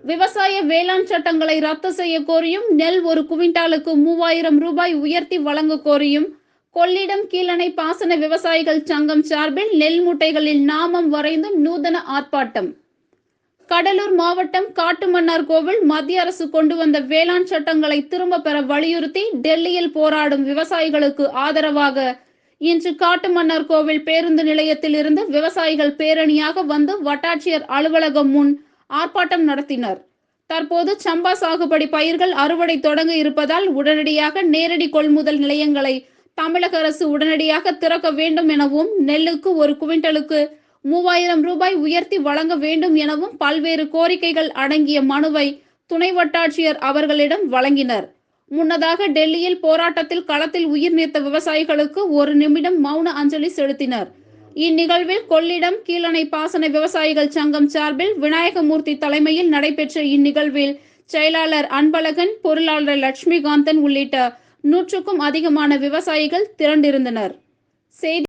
விவசாய வேளாண் சட்டங்களை ரத்து செய்ய கோரியும், நெல் ஒரு குவிண்டாலுக்கு 3000 ரூபாய் உயர்த்தி வழங்க கோரியும், கொள்ளிடம் கீழணை பாசன விவசாயிகள் சங்கம் சார்பில் நெல் மூட்டைகளில் நாமம் வரைந்தும் நூதன ஆர்ப்பாட்டம். கடலூர் மாவட்டம் காட்டுமன்னார்கோவில் மத்திய அரசு கொண்டு வந்த வேளாண் சட்டங்களை திரும்ப பெற வலியுறுத்தி டெல்லியில் போராடும் விவசாயிகளுக்கு ஆதரவாக இன்று காட்டுமன்னார்கோவில் பேருந்து நிலையத்தில் இருந்து விவசாயிகள் பேரணியாக வந்து வட்டாட்சியர் அலுவலகம் முன் ஆர்ப்பாட்டம் நடத்தினர். தற்போது சம்பா சாகுபடி பயிர்கள் அறுவடை தொடங்க இருப்பதால் உடனடியாக நேரடி கொள்முதல் நிலையங்களை தமிழக அரசு உடனடியாக திறக்க வேண்டும் எனவும், நெல்லுக்கு ஒரு குவிண்டலுக்கு 3000 ரூபாய் உயர்த்தி வழங்க வேண்டும் எனவும் பல்வேறு கோரிக்கைகள் அடங்கிய மனுவை துணை வட்டாட்சியர் அவர்களிடம் வழங்கினர். முன்னதாக டெல்லியில் போராட்டத்தில் களத்தில் உயிர் நீத்த விவசாயிகளுக்கு 1 நிமிடம் மௌன அஞ்சலி செலுத்தினர். இந்நிகழ்வில் கொள்ளிடம் கீழணை பாசன விவசாயிகள் சங்கம் சார்பில் விநாயகமூர்த்தி தலைமையில் நடைபெற்ற இந்நிகழ்வில் செயலாளர் அன்பழகன், பொருளாளர் லட்சுமிகாந்தன் உள்ளிட்ட 100க்கும் அதிகமான விவசாயிகள் திரண்டிருந்தனர். செய்தி